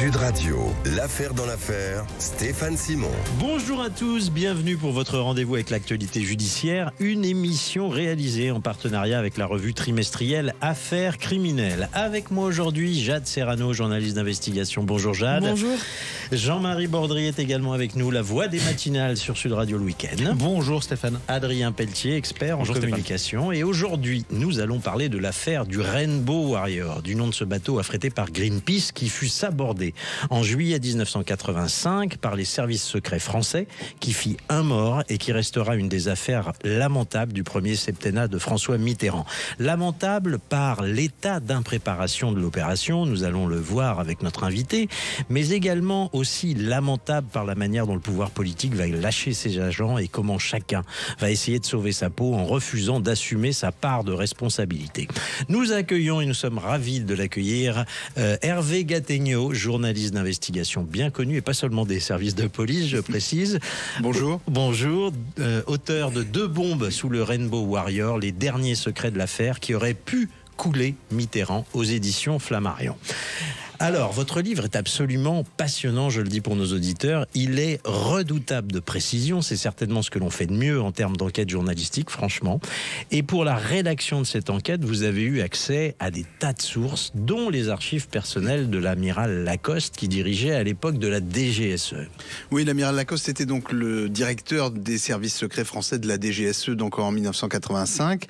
Sud Radio, l'affaire dans l'affaire, Stéphane Simon. Bonjour à tous, bienvenue pour votre rendez-vous avec l'actualité judiciaire, une émission réalisée en partenariat avec la revue trimestrielle Affaires criminelles. Avec moi aujourd'hui, Jade Serrano, journaliste d'investigation. Bonjour Jade. Bonjour. Jean-Marie Bordry est également avec nous, la voix des matinales sur Sud Radio le week-end. Bonjour Stéphane. Adrien Pelletier, expert Bonjour en communication. Et aujourd'hui, nous allons parler de l'affaire du Rainbow Warrior, du nom de ce bateau affrété par Greenpeace qui fut sabordé en juillet 1985 par les services secrets français, qui fit un mort et qui restera une des affaires lamentables du premier septennat de François Mitterrand. Lamentable par l'état d'impréparation de l'opération, nous allons le voir avec notre invité, mais également aussi lamentable par la manière dont le pouvoir politique va lâcher ses agents et comment chacun va essayer de sauver sa peau en refusant d'assumer sa part de responsabilité. Nous accueillons, et nous sommes ravis de l'accueillir, Hervé Gattegno, journaliste d'investigation bien connu, et pas seulement des services de police, je précise. Bonjour. Bonjour, auteur de 2 bombes sous le Rainbow Warrior, les derniers secrets de l'affaire qui auraient pu couler Mitterrand, aux éditions Flammarion. Alors, votre livre est absolument passionnant, je le dis pour nos auditeurs. Il est redoutable de précision. C'est certainement ce que l'on fait de mieux en termes d'enquête journalistique, franchement. Et pour la rédaction de cette enquête, vous avez eu accès à des tas de sources, dont les archives personnelles de l'amiral Lacoste, qui dirigeait à l'époque de la DGSE. Oui, l'amiral Lacoste était donc le directeur des services secrets français de la DGSE, donc en 1985.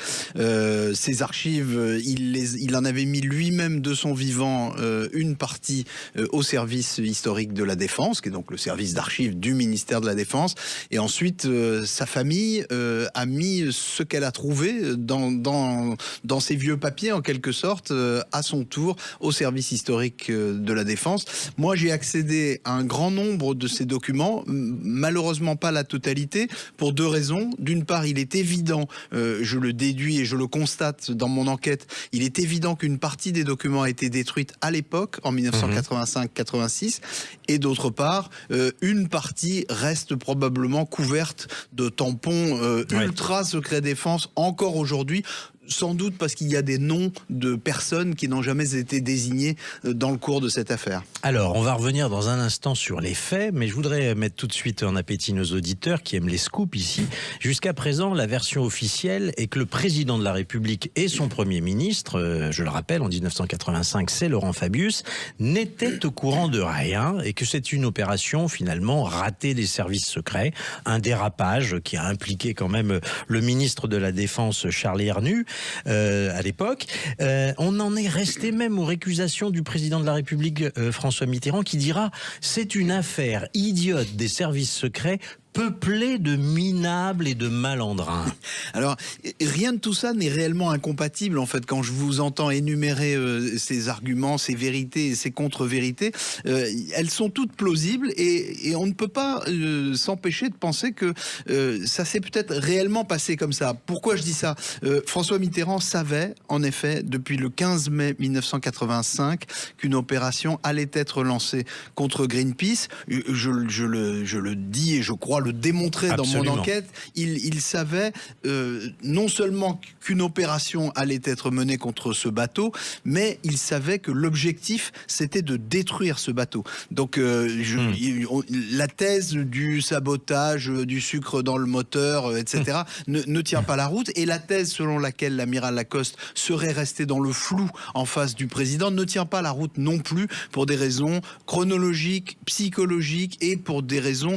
Ces archives, il en avait mis lui-même de son vivant une partie au service historique de la Défense, qui est donc le service d'archives du ministère de la Défense. Et ensuite, sa famille a mis ce qu'elle a trouvé dans ces vieux papiers, en quelque sorte, à son tour, au service historique de la Défense. Moi, j'ai accédé à un grand nombre de ces documents, malheureusement pas la totalité, pour 2 raisons. D'une part, il est évident, je le déduis et je le constate dans mon enquête, il est évident qu'une partie des documents a été détruite à l'époque, en 1985-86, et d'autre part, une partie reste probablement couverte de tampons ultra secret défense encore aujourd'hui, sans doute parce qu'il y a des noms de personnes qui n'ont jamais été désignées dans le cours de cette affaire. Alors, on va revenir dans un instant sur les faits, mais je voudrais mettre tout de suite en appétit nos auditeurs qui aiment les scoops ici. Jusqu'à présent, la version officielle est que le président de la République et son premier ministre, je le rappelle, en 1985, c'est Laurent Fabius, n'étaient au courant de rien et que c'est une opération finalement ratée des services secrets, un dérapage qui a impliqué quand même le ministre de la Défense, Charles Hernu, à l'époque. On en est resté même aux récusations du président de la République, François Mitterrand, qui dira « c'est une affaire idiote des services secrets » peuplé de minables et de malandrins. Alors, rien de tout ça n'est réellement incompatible, en fait, quand je vous entends énumérer ces arguments, ces vérités et ces contre-vérités. Elles sont toutes plausibles et on ne peut pas s'empêcher de penser que ça s'est peut-être réellement passé comme ça. Pourquoi je dis ça ? François Mitterrand savait, en effet, depuis le 15 mai 1985, qu'une opération allait être lancée contre Greenpeace. Je le dis et je crois le démontrer dans mon enquête. Il savait non seulement qu'une opération allait être menée contre ce bateau, mais il savait que l'objectif, c'était de détruire ce bateau. Donc, la thèse du sabotage, du sucre dans le moteur, etc., ne tient pas la route. Et la thèse selon laquelle l'amiral Lacoste serait resté dans le flou en face du président ne tient pas la route non plus, pour des raisons chronologiques, psychologiques et pour des raisons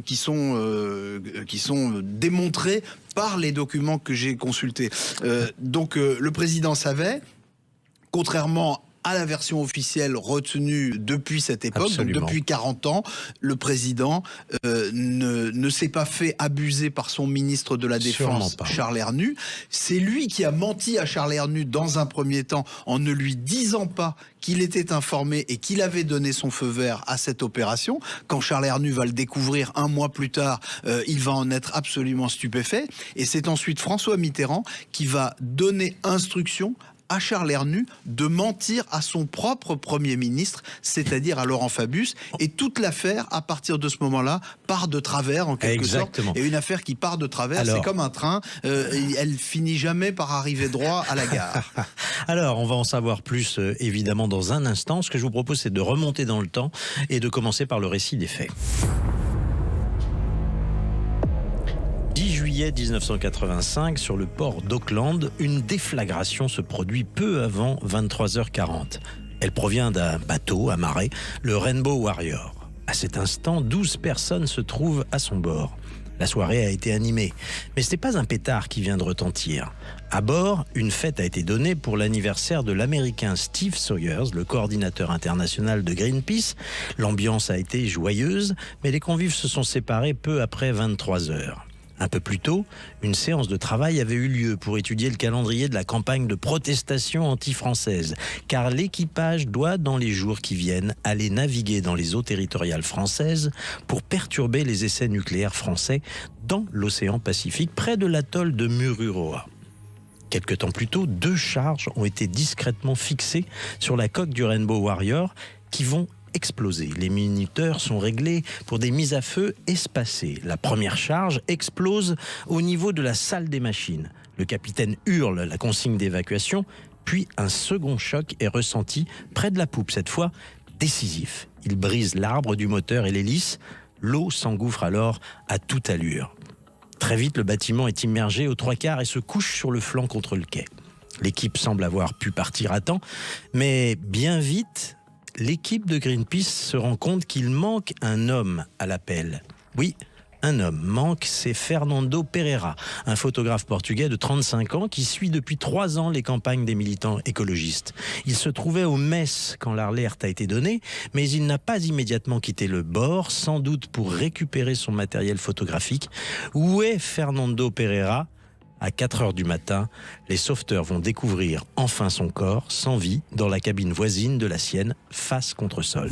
qui sont démontrées par les documents que j'ai consultés. Donc le président savait, contrairement à la version officielle retenue depuis cette époque, Absolument. donc depuis 40 ans, le président ne s'est pas fait abuser par son ministre de la Défense, Charles Hernu. C'est lui qui a menti à Charles Hernu dans un premier temps en ne lui disant pas qu'il était informé et qu'il avait donné son feu vert à cette opération. Quand Charles Hernu va le découvrir 1 mois plus tard, il va en être absolument stupéfait. Et c'est ensuite François Mitterrand qui va donner instruction à Charles Hernu de mentir à son propre Premier ministre, c'est-à-dire à Laurent Fabius. Et toute l'affaire, à partir de ce moment-là, part de travers, en quelque sorte. Et une affaire qui part de travers, c'est comme un train. Elle finit jamais par arriver droit à la gare. Alors, on va en savoir plus, évidemment, dans un instant. Ce que je vous propose, c'est de remonter dans le temps et de commencer par le récit des faits. 10 juillet 1985, sur le port d'Auckland, une déflagration se produit peu avant 23h40. Elle provient d'un bateau amarré, le Rainbow Warrior. À cet instant, 12 personnes se trouvent à son bord. La soirée a été animée, mais ce n'est pas un pétard qui vient de retentir. À bord, une fête a été donnée pour l'anniversaire de l'Américain Steve Sawyers, le coordinateur international de Greenpeace. L'ambiance a été joyeuse, mais les convives se sont séparés peu après 23h. Un peu plus tôt, une séance de travail avait eu lieu pour étudier le calendrier de la campagne de protestation anti-française, car l'équipage doit, dans les jours qui viennent, aller naviguer dans les eaux territoriales françaises pour perturber les essais nucléaires français dans l'océan Pacifique, près de l'atoll de Mururoa. Quelque temps plus tôt, 2 charges ont été discrètement fixées sur la coque du Rainbow Warrior qui vont exploser. Les minuteurs sont réglés pour des mises à feu espacées. La première charge explose au niveau de la salle des machines. Le capitaine hurle la consigne d'évacuation, puis un second choc est ressenti près de la poupe, cette fois décisif. Il brise l'arbre du moteur et l'hélice. L'eau s'engouffre alors à toute allure. Très vite, le bâtiment est immergé aux 3/4 et se couche sur le flanc contre le quai. L'équipe semble avoir pu partir à temps, mais bien vite, l'équipe de Greenpeace se rend compte qu'il manque un homme à l'appel. Oui, un homme manque, c'est Fernando Pereira, un photographe portugais de 35 ans qui suit depuis 3 ans les campagnes des militants écologistes. Il se trouvait au Metz quand l'alerte a été donnée, mais il n'a pas immédiatement quitté le bord, sans doute pour récupérer son matériel photographique. Où est Fernando Pereira ? À 4h du matin, les sauveteurs vont découvrir enfin son corps, sans vie, dans la cabine voisine de la sienne, face contre sol.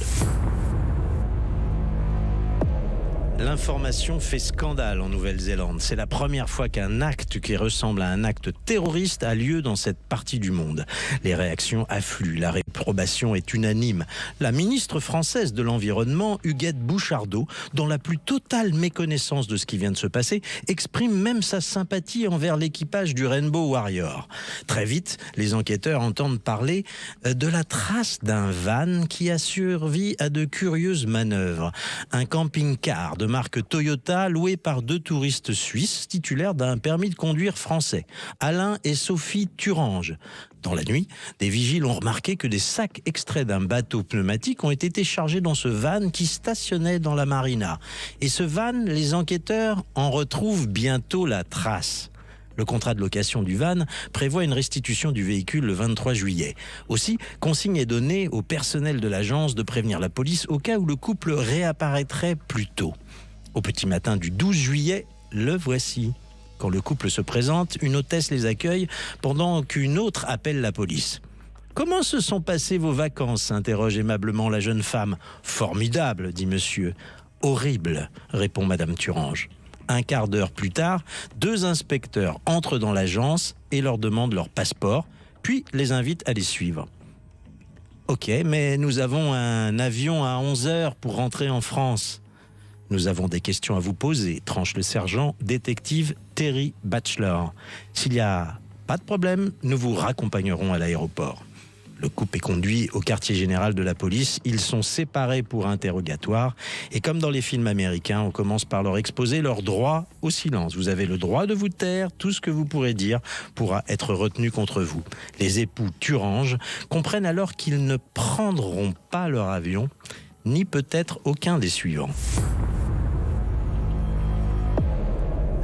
L'information fait scandale en Nouvelle-Zélande. C'est la première fois qu'un acte qui ressemble à un acte terroriste a lieu dans cette partie du monde. Les réactions affluent, la réprobation est unanime. La ministre française de l'Environnement, Huguette Bouchardot, dans la plus totale méconnaissance de ce qui vient de se passer, exprime même sa sympathie envers l'équipage du Rainbow Warrior. Très vite, les enquêteurs entendent parler de la trace d'un van qui a survécu à de curieuses manœuvres. Un camping-car de marque Toyota, loué par 2 touristes suisses titulaires d'un permis de conduire français, Alain et Sophie Turange. Dans la nuit, des vigiles ont remarqué que des sacs extraits d'un bateau pneumatique ont été chargés dans ce van qui stationnait dans la marina. Et ce van, les enquêteurs en retrouvent bientôt la trace. Le contrat de location du van prévoit une restitution du véhicule le 23 juillet. Aussi, consigne est donnée au personnel de l'agence de prévenir la police au cas où le couple réapparaîtrait plus tôt. Au petit matin du 12 juillet, le voici. Quand le couple se présente, une hôtesse les accueille pendant qu'une autre appelle la police. « Comment se sont passées vos vacances ?» s'interroge aimablement la jeune femme. « Formidable, dit monsieur. »« Horrible, répond madame Turange. » Un quart d'heure plus tard, 2 inspecteurs entrent dans l'agence et leur demandent leur passeport, puis les invitent à les suivre. « Ok, mais nous avons un avion à 11h pour rentrer en France. » « Nous avons des questions à vous poser, tranche le sergent détective Terry Batchelor. S'il n'y a pas de problème, nous vous raccompagnerons à l'aéroport. » Le couple est conduit au quartier général de la police. Ils sont séparés pour interrogatoire. Et comme dans les films américains, on commence par leur exposer leur droit au silence. Vous avez le droit de vous taire. Tout ce que vous pourrez dire pourra être retenu contre vous. Les époux Turange comprennent alors qu'ils ne prendront pas leur avion, ni peut-être aucun des suivants.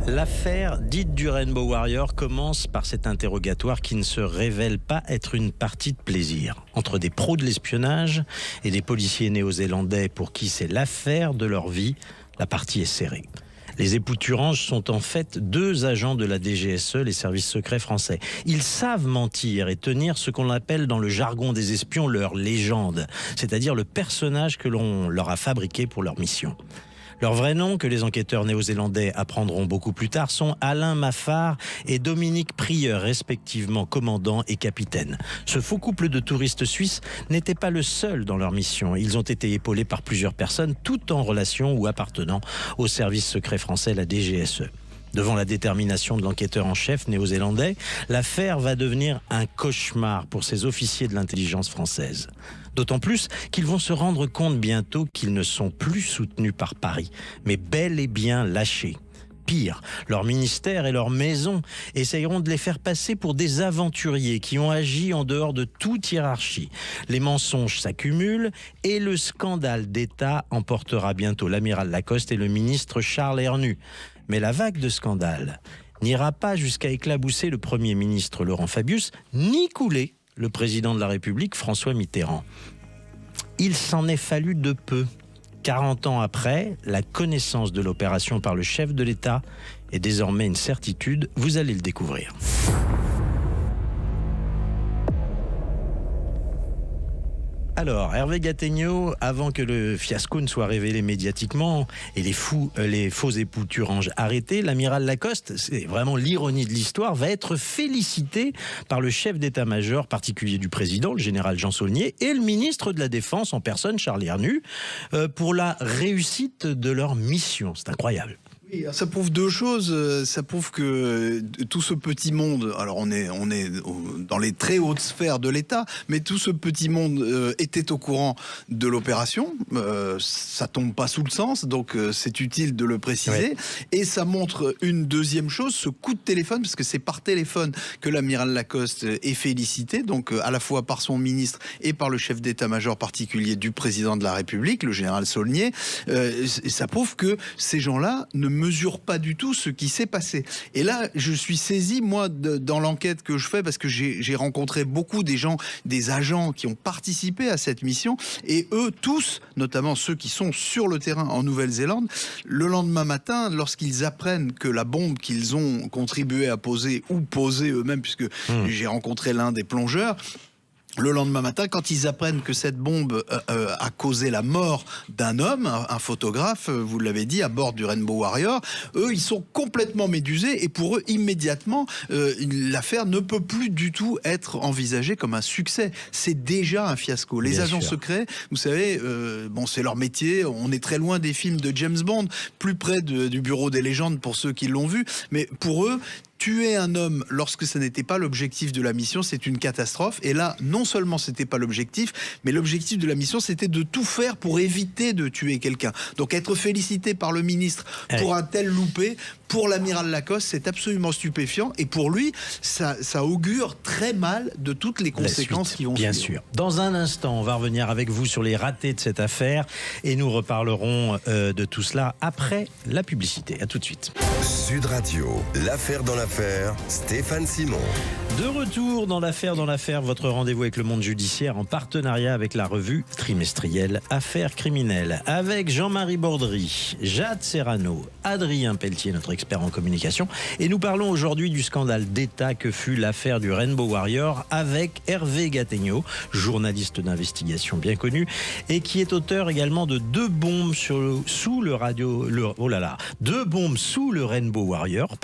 L'affaire dite du Rainbow Warrior commence par cet interrogatoire qui ne se révèle pas être une partie de plaisir. Entre des pros de l'espionnage et des policiers néo-zélandais pour qui c'est l'affaire de leur vie, la partie est serrée. Les époux Turange sont en fait 2 agents de la DGSE, les services secrets français. Ils savent mentir et tenir ce qu'on appelle dans le jargon des espions leur légende, c'est-à-dire le personnage que l'on leur a fabriqué pour leur mission. Leurs vrais noms, que les enquêteurs néo-zélandais apprendront beaucoup plus tard, sont Alain Maffard et Dominique Prieur, respectivement commandant et capitaine. Ce faux couple de touristes suisses n'était pas le seul dans leur mission. Ils ont été épaulés par plusieurs personnes, toutes en relation ou appartenant au service secret français, la DGSE. Devant la détermination de l'enquêteur en chef néo-zélandais, l'affaire va devenir un cauchemar pour ces officiers de l'intelligence française. D'autant plus qu'ils vont se rendre compte bientôt qu'ils ne sont plus soutenus par Paris, mais bel et bien lâchés. Pire, leur ministère et leur maison essayeront de les faire passer pour des aventuriers qui ont agi en dehors de toute hiérarchie. Les mensonges s'accumulent et le scandale d'État emportera bientôt l'amiral Lacoste et le ministre Charles Hernu. Mais la vague de scandales n'ira pas jusqu'à éclabousser le Premier ministre Laurent Fabius, ni couler le président de la République François Mitterrand. Il s'en est fallu de peu. 40 ans après, la connaissance de l'opération par le chef de l'État est désormais une certitude. Vous allez le découvrir. Alors, Hervé Gattegno, avant que le fiasco ne soit révélé médiatiquement et les faux époux Thurange arrêtés, l'amiral Lacoste, c'est vraiment l'ironie de l'histoire, va être félicité par le chef d'état-major particulier du président, le général Jean Saulnier, et le ministre de la Défense en personne, Charles Hernu, pour la réussite de leur mission. C'est incroyable. Oui, ça prouve deux choses. Ça prouve que tout ce petit monde, alors on est dans les très hautes sphères de l'État, mais tout ce petit monde était au courant de l'opération. Ça tombe pas sous le sens, donc c'est utile de le préciser. Ouais. Et ça montre une deuxième chose, ce coup de téléphone, parce que c'est par téléphone que l'amiral Lacoste est félicité, donc à la fois par son ministre et par le chef d'état-major particulier du président de la République, le général Saulnier. Ça prouve que ces gens-là ne mesure pas du tout ce qui s'est passé. Et là, je suis saisi, moi, dans l'enquête que je fais, parce que j'ai rencontré beaucoup des gens, des agents qui ont participé à cette mission, et eux tous, notamment ceux qui sont sur le terrain en Nouvelle-Zélande, le lendemain matin, lorsqu'ils apprennent que la bombe qu'ils ont contribué à poser, ou poser eux-mêmes, puisque j'ai rencontré l'un des plongeurs, le lendemain matin, quand ils apprennent que cette bombe a causé la mort d'un homme, un photographe, vous l'avez dit, à bord du Rainbow Warrior, eux, ils sont complètement médusés et pour eux, immédiatement, l'affaire ne peut plus du tout être envisagée comme un succès. C'est déjà un fiasco. Les agents secrets, vous savez, bon, c'est leur métier. On est très loin des films de James Bond, plus près du bureau des légendes pour ceux qui l'ont vu. Mais pour eux, tuer un homme lorsque ce n'était pas l'objectif de la mission, c'est une catastrophe. Et là, non seulement c'était pas l'objectif, mais l'objectif de la mission, c'était de tout faire pour éviter de tuer quelqu'un. Donc être félicité par le ministre pour un tel loupé, pour l'amiral Lacoste, c'est absolument stupéfiant. Et pour lui, ça augure très mal de toutes les conséquences qui vont suivre. Bien sûr. Dans un instant, on va revenir avec vous sur les ratés de cette affaire et nous reparlerons de tout cela après la publicité. À tout de suite. Sud Radio, l'affaire dans l'affaire, Stéphane Simon. De retour dans l'affaire, votre rendez-vous avec le monde judiciaire en partenariat avec la revue trimestrielle Affaires criminelles. Avec Jean-Marie Bordry, Jade Serrano, Adrien Pelletier, notre expert en communication. Et nous parlons aujourd'hui du scandale d'État que fut l'affaire du Rainbow Warrior avec Hervé Gattegno, journaliste d'investigation bien connu, et qui est auteur également de deux bombes sous le Rainbow Warrior,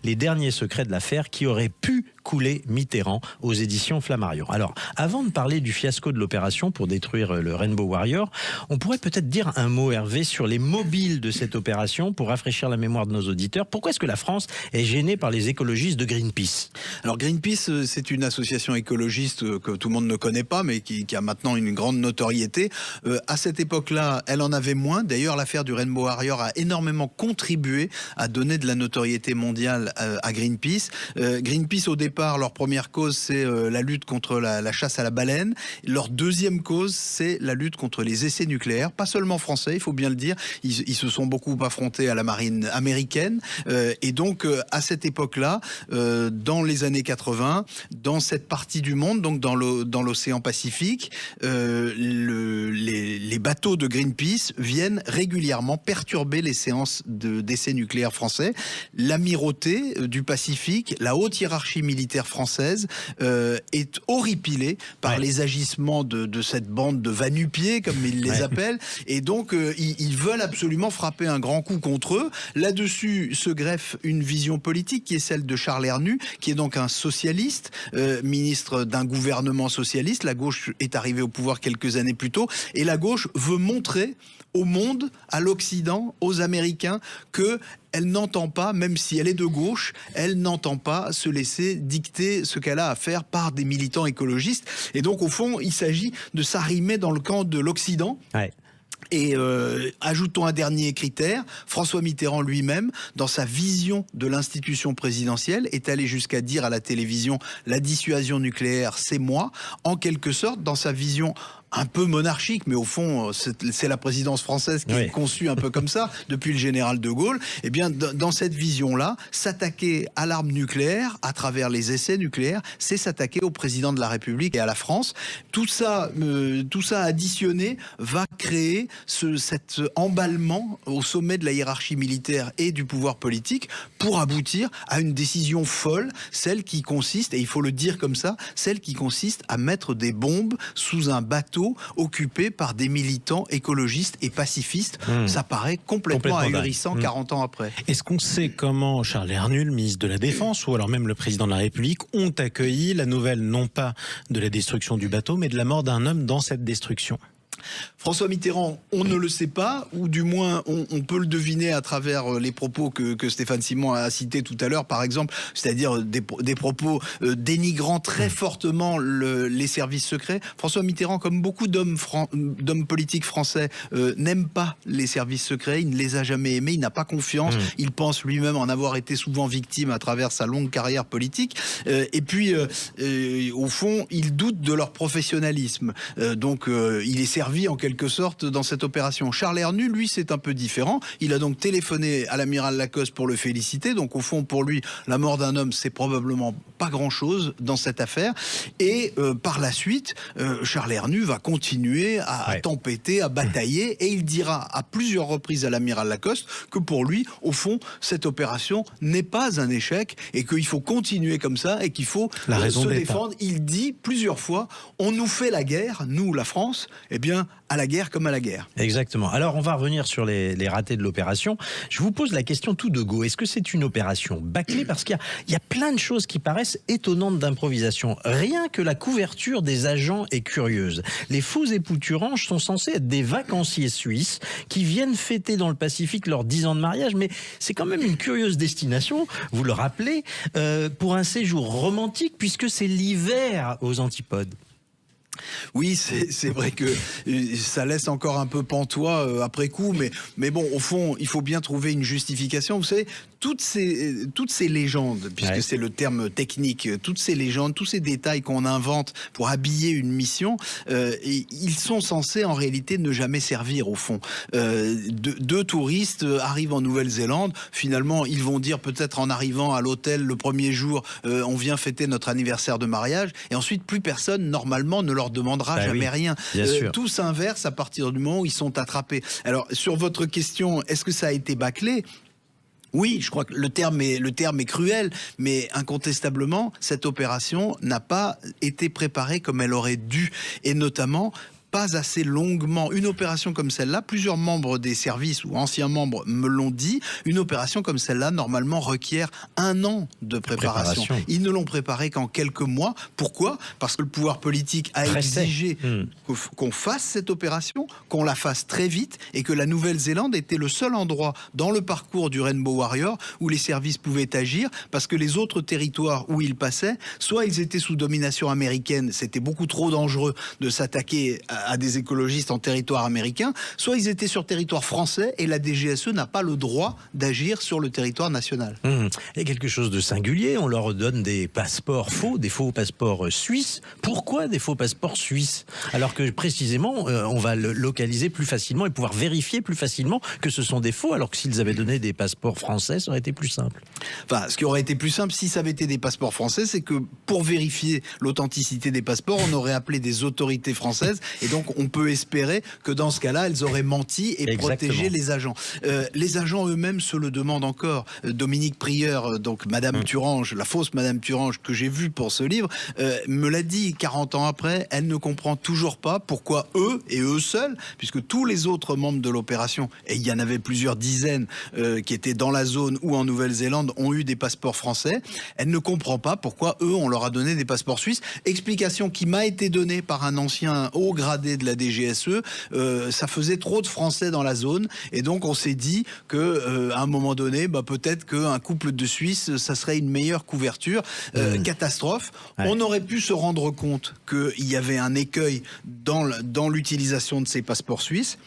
les derniers secrets de l'affaire qui auraient pu couler Mitterrand aux éditions Flammarion. Alors, avant de parler du fiasco de l'opération pour détruire le Rainbow Warrior, on pourrait peut-être dire un mot, Hervé, sur les mobiles de cette opération pour rafraîchir la mémoire de nos auditeurs. Pourquoi est-ce que la France est gênée par les écologistes de Greenpeace ? Alors Greenpeace, c'est une association écologiste que tout le monde ne connaît pas, mais qui a maintenant une grande notoriété. À cette époque-là, elle en avait moins. D'ailleurs, l'affaire du Rainbow Warrior a énormément contribué à donner de la notoriété mondiale à Greenpeace. Greenpeace, au départ, leur première cause, c'est la lutte contre la chasse à la baleine. Leur deuxième cause, c'est la lutte contre les essais nucléaires. Pas seulement français, il faut bien le dire. Ils se sont beaucoup affrontés à la marine américaine. Et donc, à cette époque-là, dans les années 80, dans cette partie du monde, donc dans l'océan Pacifique, les bateaux de Greenpeace viennent régulièrement perturber les séances d'essais nucléaires français. L'amirauté du Pacifique, la haute hiérarchie militaire française est horripilée par les agissements de cette bande de va-nu-pieds, comme ils les appellent, et donc ils veulent absolument frapper un grand coup contre eux. Là-dessus se greffe une vision politique qui est celle de Charles Hernu, qui est donc un socialiste, ministre d'un gouvernement socialiste. La gauche est arrivée au pouvoir quelques années plus tôt, et la gauche veut montrer au monde, à l'Occident, aux Américains, que elle n'entend pas, même si elle est de gauche, elle n'entend pas se laisser dicter ce qu'elle a à faire par des militants écologistes. Et donc, au fond, il s'agit de s'arrimer dans le camp de l'Occident. Ouais. Et ajoutons un dernier critère, François Mitterrand lui-même, dans sa vision de l'institution présidentielle, est allé jusqu'à dire à la télévision « la dissuasion nucléaire, c'est moi », en quelque sorte, dans sa vision un peu monarchique, mais au fond, c'est la présidence française qui est conçue un peu comme ça, depuis le général de Gaulle. Eh bien, dans cette vision-là, s'attaquer à l'arme nucléaire, à travers les essais nucléaires, c'est s'attaquer au président de la République et à la France. Tout ça additionné va créer cet emballement au sommet de la hiérarchie militaire et du pouvoir politique pour aboutir à une décision folle, celle qui consiste, et il faut le dire comme ça, celle qui consiste à mettre des bombes sous un bateau occupé par des militants écologistes et pacifistes. Ça paraît complètement ahurissant 40 ans après. Est-ce qu'on sait comment Charles Hernu, le ministre de la Défense, ou alors même le président de la République, ont accueilli la nouvelle non pas de la destruction du bateau, mais de la mort d'un homme dans cette destruction ? François Mitterrand, on ne le sait pas, ou du moins on peut le deviner à travers les propos que Stéphane Simon a cités tout à l'heure, par exemple, c'est-à-dire des propos dénigrant très fortement les services secrets. François Mitterrand, comme beaucoup d'hommes politiques français, n'aime pas les services secrets, il ne les a jamais aimés, il n'a pas confiance, il pense lui-même en avoir été souvent victime à travers sa longue carrière politique, et puis au fond, il doute de leur professionnalisme, donc il est servi en quelque sorte dans cette opération. Charles Hernu, lui, c'est un peu différent. Il a donc téléphoné à l'amiral Lacoste pour le féliciter. Donc au fond, pour lui, la mort d'un homme, c'est probablement pas grand-chose dans cette affaire. Et par la suite, Charles Hernu va continuer à tempêter, à batailler, et il dira à plusieurs reprises à l'amiral Lacoste que pour lui, au fond, cette opération n'est pas un échec et qu'il faut continuer comme ça et qu'il faut se défendre. Il dit plusieurs fois, on nous fait la guerre, nous, la France, eh bien, à la guerre comme à la guerre. Exactement. Alors, on va revenir sur les ratés de l'opération. Je vous pose la question tout de go. Est-ce que c'est une opération bâclée ? Parce qu'il y a plein de choses qui paraissent étonnantes d'improvisation. Rien que la couverture des agents est curieuse. Les fous épouturanges sont censés être des vacanciers suisses qui viennent fêter dans le Pacifique leurs 10 ans de mariage, mais c'est quand même une curieuse destination, vous le rappelez, pour un séjour romantique, puisque c'est l'hiver aux antipodes. Oui, c'est vrai que ça laisse encore un peu pantois après coup, mais bon, au fond, il faut bien trouver une justification. Vous savez, toutes ces légendes, puisque c'est le terme technique, toutes ces légendes, tous ces détails qu'on invente pour habiller une mission, ils sont censés en réalité ne jamais servir au fond. Deux touristes arrivent en Nouvelle-Zélande, finalement ils vont dire peut-être en arrivant à l'hôtel le premier jour, on vient fêter notre anniversaire de mariage, et ensuite plus personne normalement ne leur demandera jamais rien. Tout s'inverse à partir du moment où ils sont attrapés. Alors sur votre question, est-ce que ça a été bâclé ? Oui, je crois que le terme est cruel, mais incontestablement, cette opération n'a pas été préparée comme elle aurait dû, et notamment pas assez longuement. Une opération comme celle-là, plusieurs membres des services ou anciens membres me l'ont dit, une opération comme celle-là, normalement, requiert 1 an de préparation. Ils ne l'ont préparée qu'en quelques mois. Pourquoi ? Parce que le pouvoir politique a exigé qu'on fasse cette opération, qu'on la fasse très vite, et que la Nouvelle-Zélande était le seul endroit dans le parcours du Rainbow Warrior où les services pouvaient agir, parce que les autres territoires où ils passaient, soit ils étaient sous domination américaine, c'était beaucoup trop dangereux de s'attaquer à des écologistes en territoire américain, soit ils étaient sur territoire français et la DGSE n'a pas le droit d'agir sur le territoire national. Il y a quelque chose de singulier, on leur donne des passeports faux, des faux passeports suisses. Pourquoi des faux passeports suisses ? Alors que précisément, on va le localiser plus facilement et pouvoir vérifier plus facilement que ce sont des faux, alors que s'ils avaient donné des passeports français, ça aurait été plus simple. Enfin, ce qui aurait été plus simple si ça avait été des passeports français, c'est que pour vérifier l'authenticité des passeports, on aurait appelé des autorités françaises Et donc, on peut espérer que dans ce cas-là, elles auraient menti et protégé les agents. Les agents eux-mêmes se le demandent encore. Dominique Prieur, donc Madame Thurange, la fausse Madame Thurange que j'ai vue pour ce livre, me l'a dit 40 ans après, elle ne comprend toujours pas pourquoi eux, et eux seuls, puisque tous les autres membres de l'opération, et il y en avait plusieurs dizaines qui étaient dans la zone ou en Nouvelle-Zélande, ont eu des passeports français. Elle ne comprend pas pourquoi eux, on leur a donné des passeports suisses. Explication qui m'a été donnée par un ancien haut gradé de la DGSE, ça faisait trop de Français dans la zone, et donc on s'est dit que à un moment donné, peut-être qu'un couple de Suisses, ça serait une meilleure couverture. Catastrophe. Ouais. On aurait pu se rendre compte qu'il y avait un écueil dans l'utilisation de ces passeports suisses.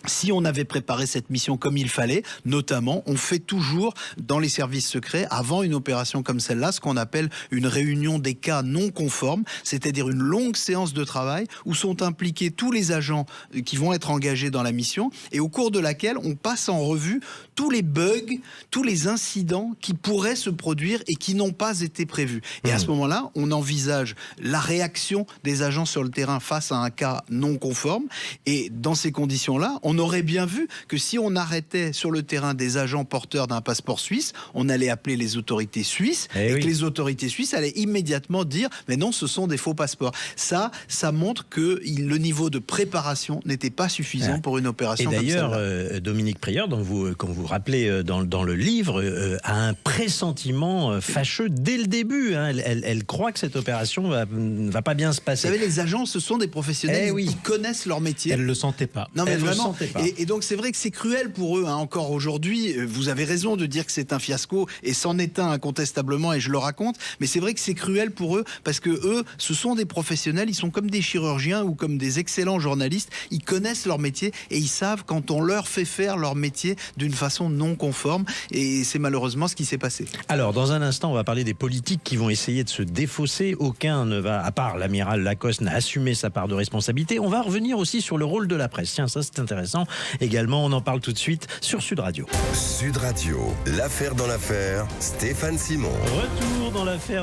Si on avait préparé cette mission comme il fallait, notamment, on fait toujours dans les services secrets, avant une opération comme celle-là, ce qu'on appelle une réunion des cas non conformes, c'est-à-dire une longue séance de travail où sont impliqués tous les agents qui vont être engagés dans la mission et au cours de laquelle on passe en revue tous les bugs, tous les incidents qui pourraient se produire et qui n'ont pas été prévus. Et à ce moment-là, on envisage la réaction des agents sur le terrain face à un cas non conforme. Et dans ces conditions-là, on aurait bien vu que si on arrêtait sur le terrain des agents porteurs d'un passeport suisse, on allait appeler les autorités suisses et que les autorités suisses allaient immédiatement dire « mais non, ce sont des faux passeports ». Ça montre que le niveau de préparation n'était pas suffisant pour une opération comme celle-là. Et d'ailleurs, Dominique Prieur, comme vous rappelez dans le livre, a un pressentiment fâcheux dès le début. Elle croit que cette opération va pas bien se passer. Vous savez, les agents, ce sont des professionnels qui connaissent leur métier. Elle ne le sentait pas. Non, mais vraiment. Et donc c'est vrai que c'est cruel pour eux, encore aujourd'hui. Vous avez raison de dire que c'est un fiasco, et c'en est un incontestablement, et je le raconte. Mais c'est vrai que c'est cruel pour eux, parce que eux, ce sont des professionnels, ils sont comme des chirurgiens ou comme des excellents journalistes. Ils connaissent leur métier et ils savent quand on leur fait faire leur métier d'une façon non conforme. Et c'est malheureusement ce qui s'est passé. Alors, dans un instant, on va parler des politiques qui vont essayer de se défausser. Aucun ne va, à part l'amiral Lacoste, n'a assumé sa part de responsabilité. On va revenir aussi sur le rôle de la presse. Tiens, ça c'est intéressant. Également, on en parle tout de suite sur Sud Radio. Sud Radio, l'affaire dans l'affaire, Stéphane Simon. Retour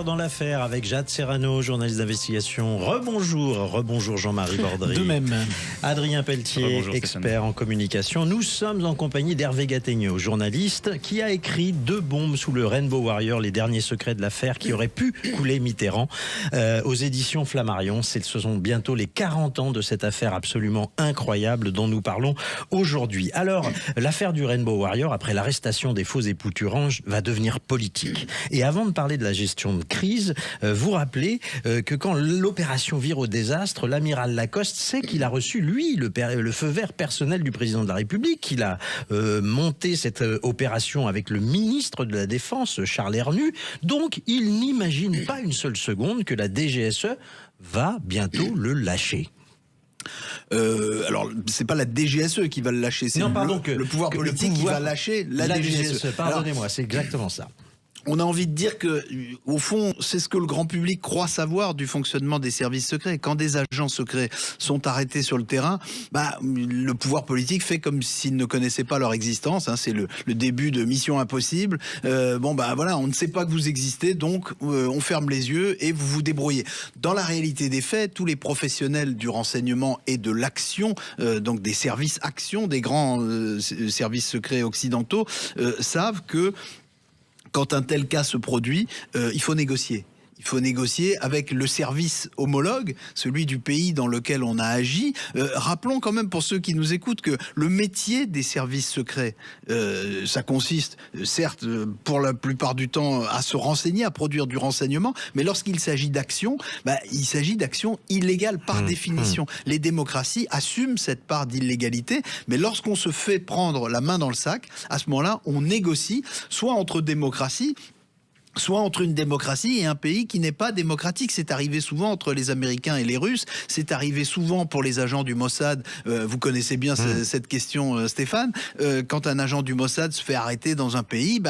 dans l'affaire avec Jade Serrano, journaliste d'investigation. Rebonjour Jean-Marie Bordry. De même. Adrien Pelletier, expert en communication. Nous sommes en compagnie d'Hervé Gattegno, journaliste, qui a écrit 2 bombes sous le Rainbow Warrior, les derniers secrets de l'affaire qui auraient pu couler Mitterrand, aux éditions Flammarion. Ce sont bientôt les 40 ans de cette affaire absolument incroyable dont nous parlons aujourd'hui. Alors, l'affaire du Rainbow Warrior, après l'arrestation des faux époux Thurange, va devenir politique. Et avant de parler de la gestion de crise, vous rappelez que quand l'opération vire au désastre, l'amiral Lacoste sait qu'il a reçu, lui, le feu vert personnel du président de la République, qu'il a monté cette opération avec le ministre de la Défense, Charles Hernu. Donc, il n'imagine pas une seule seconde que la DGSE va bientôt le lâcher. Alors, c'est pas la DGSE qui va le lâcher, c'est le pouvoir politique qui va lâcher la DGSE. Pardonnez-moi, c'est exactement ça. On a envie de dire que, au fond, c'est ce que le grand public croit savoir du fonctionnement des services secrets. Quand des agents secrets sont arrêtés sur le terrain, le pouvoir politique fait comme s'il ne connaissait pas leur existence. C'est le début de Mission Impossible. Voilà, on ne sait pas que vous existez, donc on ferme les yeux et vous vous débrouillez. Dans la réalité des faits, tous les professionnels du renseignement et de l'action, donc des services action, des grands services secrets occidentaux, savent que quand un tel cas se produit, il faut négocier. Il faut négocier avec le service homologue, celui du pays dans lequel on a agi. Rappelons quand même pour ceux qui nous écoutent que le métier des services secrets, ça consiste, certes, pour la plupart du temps, à se renseigner, à produire du renseignement, mais lorsqu'il s'agit d'action, il s'agit d'action illégale par définition. Les démocraties assument cette part d'illégalité, mais lorsqu'on se fait prendre la main dans le sac, à ce moment-là, on négocie, soit entre démocraties, soit entre une démocratie et un pays qui n'est pas démocratique. C'est arrivé souvent entre les Américains et les Russes, c'est arrivé souvent pour les agents du Mossad. Vous connaissez bien cette question, Stéphane. Quand un agent du Mossad se fait arrêter dans un pays,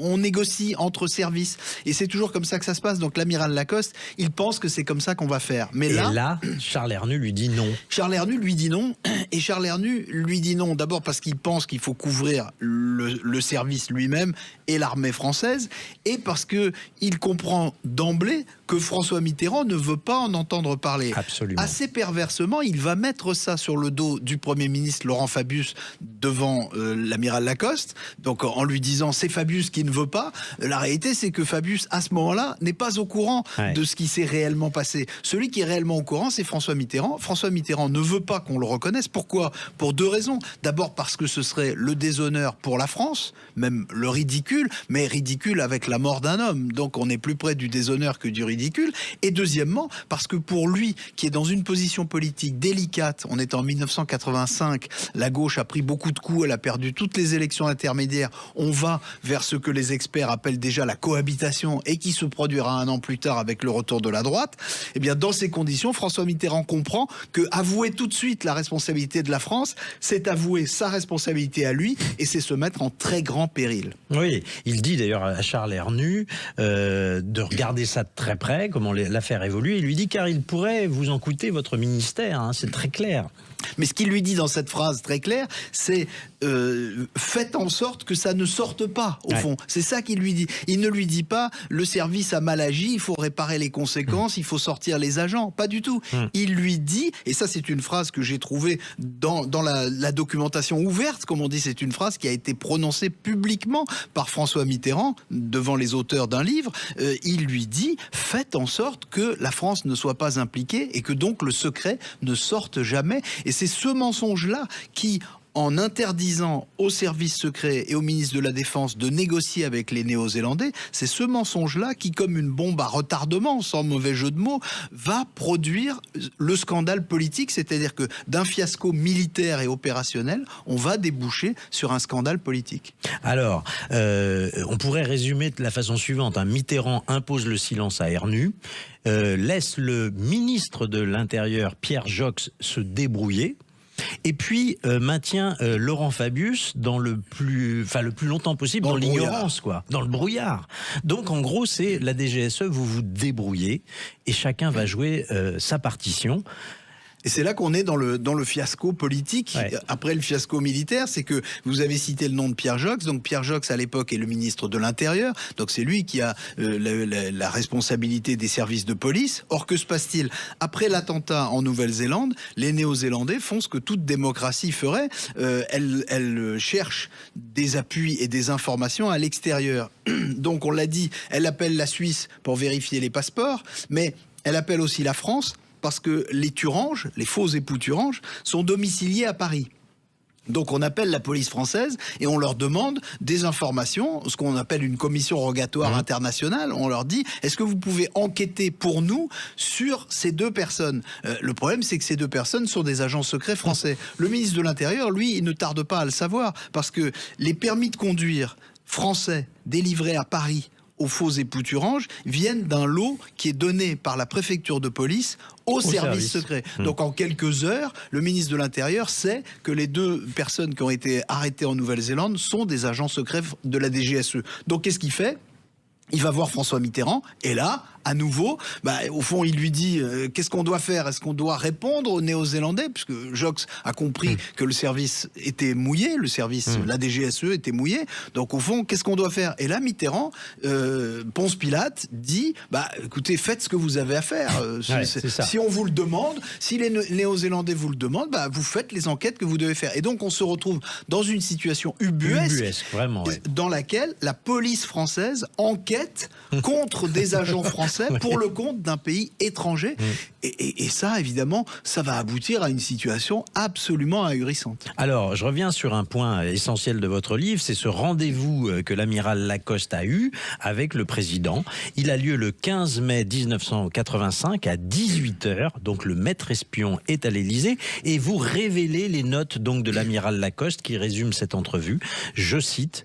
on négocie entre services. Et c'est toujours comme ça que ça se passe. Donc l'amiral Lacoste, il pense que c'est comme ça qu'on va faire. Mais là, Charles Hernu lui dit non. Charles Hernu lui dit non. Et Charles Hernu lui dit non, d'abord parce qu'il pense qu'il faut couvrir le service lui-même et l'armée française, et parce que qu'il comprend d'emblée que François Mitterrand ne veut pas en entendre parler. Absolument. Assez perversement, il va mettre ça sur le dos du Premier ministre Laurent Fabius devant l'amiral Lacoste, donc en lui disant c'est Fabius qui ne veut pas. La réalité, c'est que Fabius, à ce moment-là, n'est pas au courant de ce qui s'est réellement passé. Celui qui est réellement au courant, c'est François Mitterrand. François Mitterrand ne veut pas qu'on le reconnaisse. Pourquoi ? Pour deux raisons. D'abord parce que ce serait le déshonneur pour la France, même le ridicule, mais ridicule avec la mort d'un homme. Donc on est plus près du déshonneur que du ridicule. Et deuxièmement, parce que pour lui, qui est dans une position politique délicate, on est en 1985, la gauche a pris beaucoup de coups, elle a perdu toutes les élections intermédiaires, on va vers ce que les experts appellent déjà la cohabitation et qui se produira 1 an plus tard avec le retour de la droite. Eh bien, dans ces conditions, François Mitterrand comprend que avouer tout de suite la responsabilité de la France, c'est avouer sa responsabilité à lui et c'est se mettre en très grand péril. Oui, il dit d'ailleurs à Charles Hernu de regarder ça de très près, comment l'affaire évolue. Il lui dit car il pourrait vous en coûter votre ministère, hein, c'est très clair. Mais ce qu'il lui dit dans cette phrase très claire, c'est faites en sorte que ça ne sorte pas, au fond. C'est ça qu'il lui dit. Il ne lui dit pas le service a mal agi, il faut réparer les conséquences, il faut sortir les agents. Pas du tout. Il lui dit, et ça c'est une phrase que j'ai trouvée dans la documentation ouverte, comme on dit, c'est une phrase qui a été prononcée publiquement par François Mitterrand devant les auteurs d'un livre. Il lui dit faites en sorte que la France ne soit pas impliquée et que donc le secret ne sorte jamais. Et c'est ce mensonge-là qui, en interdisant aux services secrets et au ministre de la Défense de négocier avec les Néo-Zélandais, c'est ce mensonge-là qui, comme une bombe à retardement, sans mauvais jeu de mots, va produire le scandale politique, c'est-à-dire que d'un fiasco militaire et opérationnel, on va déboucher sur un scandale politique. Alors, on pourrait résumer de la façon suivante. Mitterrand impose le silence à Hernu, laisse le ministre de l'Intérieur, Pierre Joxe, se débrouiller, et puis maintient Laurent Fabius dans le plus longtemps possible dans l'ignorance, quoi, dans le brouillard. Donc en gros, c'est la DGSE, vous vous débrouillez et chacun va jouer sa partition. Et c'est là qu'on est dans le fiasco politique. Après le fiasco militaire, c'est que vous avez cité le nom de Pierre Joxe. Donc Pierre Joxe, à l'époque, est le ministre de l'Intérieur. Donc c'est lui qui a la responsabilité des services de police. Or, que se passe-t-il ? Après l'attentat en Nouvelle-Zélande, les Néo-Zélandais font ce que toute démocratie ferait. Elle cherche des appuis et des informations à l'extérieur. Donc on l'a dit, elle appelle la Suisse pour vérifier les passeports, mais elle appelle aussi la France, parce que les Thuranges, les faux époux Thuranges, sont domiciliés à Paris. Donc on appelle la police française et on leur demande des informations, ce qu'on appelle une commission rogatoire internationale. On leur dit, est-ce que vous pouvez enquêter pour nous sur ces deux personnes ? Le problème, c'est que ces deux personnes sont des agents secrets français. Le ministre de l'Intérieur, lui, il ne tarde pas à le savoir, parce que les permis de conduire français délivrés à Paris aux faux époux Thurange viennent d'un lot qui est donné par la préfecture de police au service secret. Donc en quelques heures, le ministre de l'Intérieur sait que les deux personnes qui ont été arrêtées en Nouvelle-Zélande sont des agents secrets de la DGSE. Donc qu'est-ce qu'il fait ? Il va voir François Mitterrand et là, à nouveau, au fond, il lui dit qu'est-ce qu'on doit faire ? Est-ce qu'on doit répondre aux Néo-Zélandais ? Puisque Joxe a compris que le service était mouillé, le service, la DGSE était mouillé. Donc au fond, qu'est-ce qu'on doit faire ? Et là, Mitterrand, Ponce Pilate, dit écoutez, faites ce que vous avez à faire. Si on vous le demande, si les Néo-Zélandais vous le demandent, vous faites les enquêtes que vous devez faire. Et donc on se retrouve dans une situation ubuesque vraiment, dans laquelle la police française enquête contre des agents français pour le compte d'un pays étranger. Et ça, évidemment, ça va aboutir à une situation absolument ahurissante. Alors, je reviens sur un point essentiel de votre livre, c'est ce rendez-vous que l'amiral Lacoste a eu avec le président. Il a lieu le 15 mai 1985 à 18h, donc le maître espion est à l'Élysée, et vous révélez les notes donc de l'amiral Lacoste qui résume cette entrevue. Je cite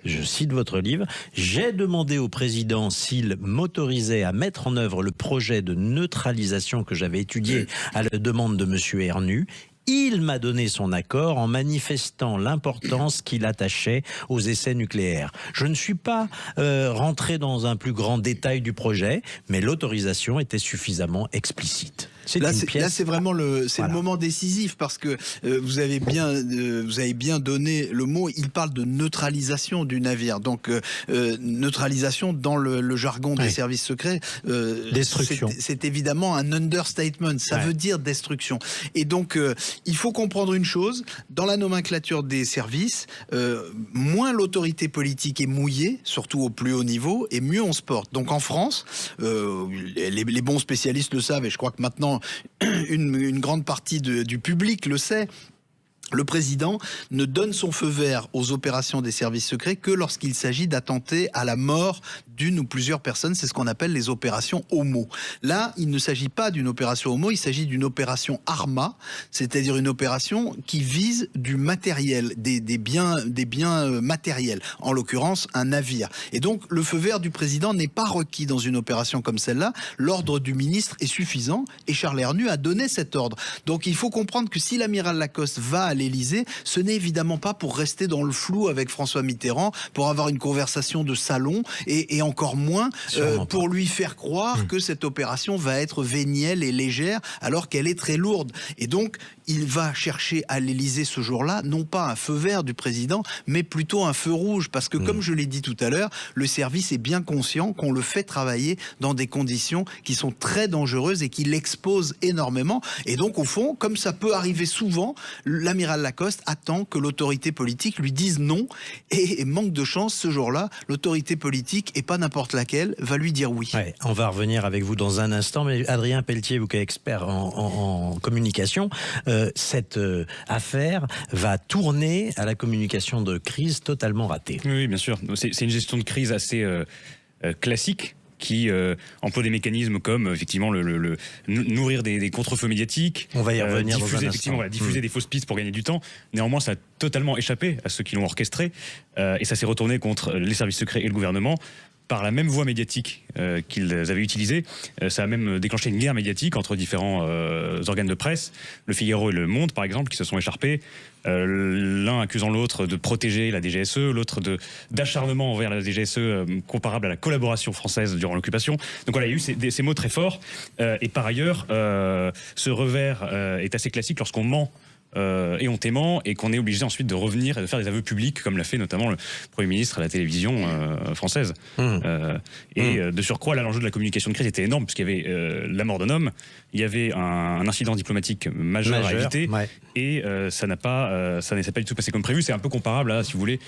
votre livre, « J'ai demandé au président s'il m'autorisait à mettre en œuvre le projet de neutralisation que j'avais étudié à la demande de M. Hernu. Il m'a donné son accord en manifestant l'importance qu'il attachait aux essais nucléaires. Je ne suis pas rentré dans un plus grand détail du projet, mais l'autorisation était suffisamment explicite. » Là, c'est vraiment le moment décisif parce que vous avez bien donné le mot. Il parle de neutralisation du navire. Donc neutralisation dans le jargon des services secrets. Destruction. C'est évidemment un understatement. Ça veut dire destruction. Et donc il faut comprendre une chose. Dans la nomenclature des services, moins l'autorité politique est mouillée, surtout au plus haut niveau, et mieux on se porte. Donc en France, les bons spécialistes le savent, et je crois que maintenant une grande partie du public le sait. Le président ne donne son feu vert aux opérations des services secrets que lorsqu'il s'agit d'attenter à la mort d'une ou plusieurs personnes. C'est ce qu'on appelle les opérations homo. Là, il ne s'agit pas d'une opération homo, il s'agit d'une opération arma, c'est-à-dire une opération qui vise du matériel, des biens matériels, en l'occurrence un navire. Et donc, le feu vert du président n'est pas requis dans une opération comme celle-là. L'ordre du ministre est suffisant et Charles Hernu a donné cet ordre. Donc, il faut comprendre que si l'amiral Lacoste va à l'Élysée, ce n'est évidemment pas pour rester dans le flou avec François Mitterrand, pour avoir une conversation de salon et encore moins pour lui faire croire que cette opération va être vénielle et légère alors qu'elle est très lourde. Et donc, il va chercher à l'Élysée ce jour-là, non pas un feu vert du président, mais plutôt un feu rouge. Parce que, comme je l'ai dit tout à l'heure, le service est bien conscient qu'on le fait travailler dans des conditions qui sont très dangereuses et qui l'exposent énormément. Et donc, au fond, comme ça peut arriver souvent, l'amiral Lacoste attend que l'autorité politique lui dise non. Et manque de chance, ce jour-là, l'autorité politique, et pas n'importe laquelle, va lui dire oui. Ouais, on va revenir avec vous dans un instant, mais Adrien Pelletier, vous qui êtes expert en communication, cette affaire va tourner à la communication de crise totalement ratée. Oui, bien sûr. C'est une gestion de crise assez classique, qui emploie des mécanismes comme effectivement le nourrir des contre-feux médiatiques. On va y revenir diffuser des fausses pistes pour gagner du temps. Néanmoins, ça a totalement échappé à ceux qui l'ont orchestré et ça s'est retourné contre les services secrets et le gouvernement par la même voie médiatique qu'ils avaient utilisée. Ça a même déclenché une guerre médiatique entre différents organes de presse, Le Figaro et Le Monde par exemple, qui se sont écharpés, l'un accusant l'autre de protéger la DGSE, l'autre d'acharnement envers la DGSE comparable à la collaboration française durant l'occupation. Donc voilà, il y a eu ces mots très forts. Et par ailleurs, ce revers est assez classique lorsqu'on ment éhontément et qu'on est obligé ensuite de revenir et de faire des aveux publics comme l'a fait notamment le Premier ministre à la télévision française. De surcroît, là, l'enjeu de la communication de crise était énorme puisqu'il y avait la mort d'un homme, il y avait un incident diplomatique majeur à éviter et ça ne s'est pas du tout passé comme prévu. C'est un peu comparable à, si vous voulez,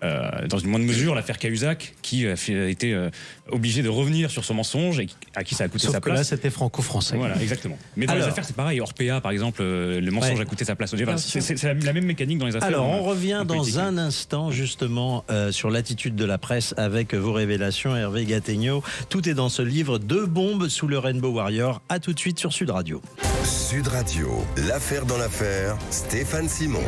dans une moindre mesure, l'affaire Cahuzac, qui a été obligé de revenir sur son mensonge et à qui ça a coûté sa place. Là, c'était franco-français. Voilà, exactement. Mais dans les affaires, c'est pareil. Orpea, par exemple, le mensonge a coûté sa place. C'est la même mécanique dans les affaires. Alors, on revient dans un instant, justement, sur l'attitude de la presse avec vos révélations, Hervé Gattegno. Tout est dans ce livre, 2 bombes sous le Rainbow Warrior. À tout de suite sur Sud Radio. Sud Radio, l'affaire dans l'affaire, Stéphane Simon.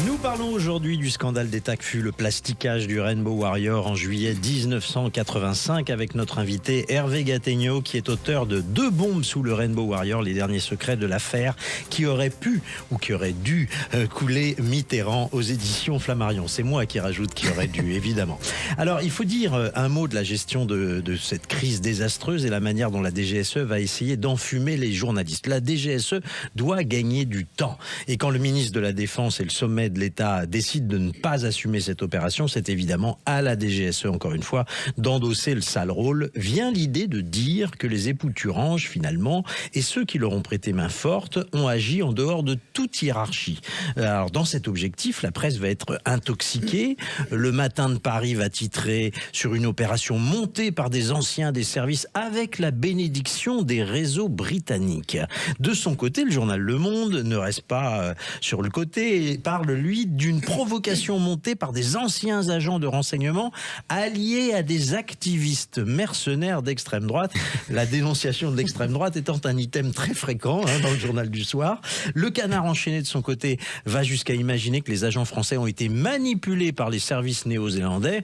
Nous parlons aujourd'hui du scandale d'État que fut le plasticage du Rainbow Warrior en juillet 1985 avec notre invité Hervé Gattegno qui est auteur de 2 bombes sous le Rainbow Warrior, les derniers secrets de l'affaire qui aurait pu ou qui aurait dû couler Mitterrand aux éditions Flammarion. C'est moi qui rajoute qui aurait dû, évidemment. Alors, il faut dire un mot de la gestion de cette crise désastreuse et la manière dont la DGSE va essayer d'enfumer les journalistes. La DGSE doit gagner du temps. Et quand le ministre de la Défense et le sommet de l'État décident de ne pas assumer cette opération, c'est évidemment à la DGSE, encore une fois, d'endosser le sale rôle. Vient l'idée de dire que les époux Thurange, finalement, et ceux qui leur ont prêté main forte, ont agi en dehors de toute hiérarchie. Alors, dans cet objectif, la presse va être intoxiquée. Le Matin de Paris va titrer sur une opération montée par des anciens des services avec la bénédiction des réseaux britanniques. De son côté, le journal Le Monde ne reste pas sur le côté et parle, lui, d'une provocation montée par des anciens agents de renseignement alliés à des activistes mercenaires d'extrême droite. La dénonciation de l'extrême droite étant un item très fréquent dans le journal du soir. Le Canard enchaîné, de son côté, va jusqu'à imaginer que les agents français ont été manipulés par les services néo-zélandais.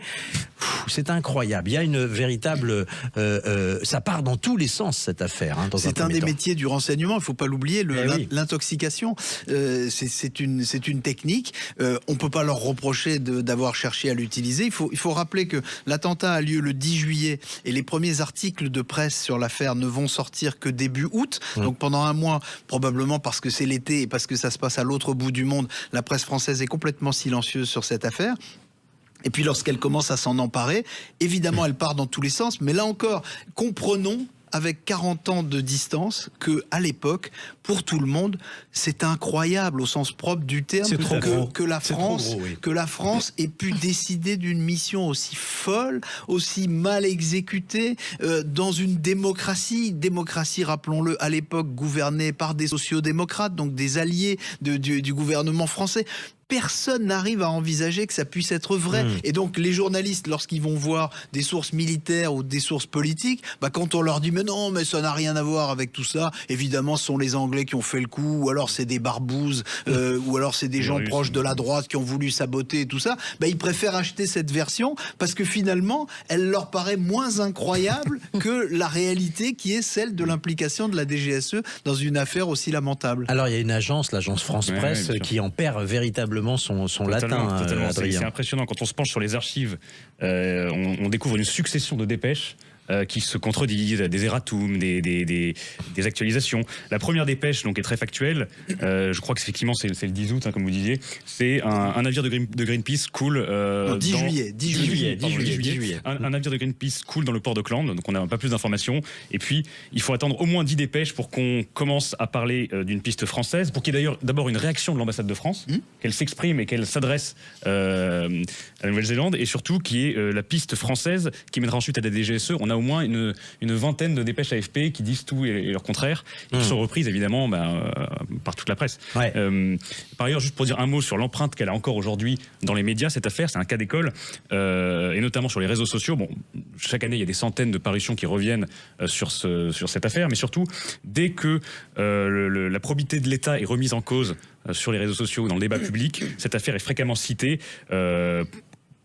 C'est incroyable. Il y a une véritable... ça part dans tous les sens, cette affaire. C'est un des métiers du renseignement. Il ne faut pas l'oublier. l'intoxication. C'est une technique. On peut pas leur reprocher d'avoir cherché à l'utiliser. Il faut rappeler que l'attentat a lieu le 10 juillet et les premiers articles de presse sur l'affaire ne vont sortir que début août. Donc pendant un mois, probablement parce que c'est l'été et parce que ça se passe à l'autre bout du monde, la presse française est complètement silencieuse sur cette affaire. Et puis lorsqu'elle commence à s'en emparer, évidemment elle part dans tous les sens, mais là encore, comprenons avec 40 ans de distance que à l'époque, pour tout le monde, c'est incroyable au sens propre du terme que la France ait pu décider d'une mission aussi folle, aussi mal exécutée dans une démocratie, rappelons-le, à l'époque gouvernée par des sociodémocrates, donc des alliés du gouvernement français. Personne n'arrive à envisager que ça puisse être vrai. Et donc les journalistes, lorsqu'ils vont voir des sources militaires ou des sources politiques, quand on leur dit mais non, mais ça n'a rien à voir avec tout ça, évidemment ce sont les Anglais qui ont fait le coup, ou alors c'est des barbouzes, ou alors c'est des gens proches de la droite qui ont voulu saboter et tout ça, ils préfèrent acheter cette version parce que finalement elle leur paraît moins incroyable que la réalité qui est celle de l'implication de la DGSE dans une affaire aussi lamentable. Alors il y a une agence, l'agence France Presse, qui en perd véritablement son latin. Totalement. C'est impressionnant. Quand on se penche sur les archives, on découvre une succession de dépêches qui se contredisent, des erratums, des actualisations. La première dépêche donc est très factuelle. Je crois que effectivement c'est le 10 août, comme vous disiez. C'est un navire de Greenpeace coule. 10 juillet. Un navire de Greenpeace coule dans le port d'Auckland. Donc on n'a pas plus d'informations. Et puis il faut attendre au moins 10 dépêches pour qu'on commence à parler d'une piste française, pour qu'il y ait d'ailleurs d'abord une réaction de l'ambassade de France, qu'elle s'exprime et qu'elle s'adresse à la Nouvelle-Zélande, et surtout qu'il y ait la piste française qui mènera ensuite à la DGSE. On a au moins une vingtaine de dépêches AFP qui disent tout et leur contraire, et qui sont reprises évidemment par toute la presse. Par ailleurs, juste pour dire un mot sur l'empreinte qu'elle a encore aujourd'hui dans les médias, cette affaire, c'est un cas d'école, et notamment sur les réseaux sociaux. Chaque année, il y a des centaines de parutions qui reviennent sur cette affaire, mais surtout, dès que la probité de l'État est remise en cause sur les réseaux sociaux ou dans le débat public, cette affaire est fréquemment citée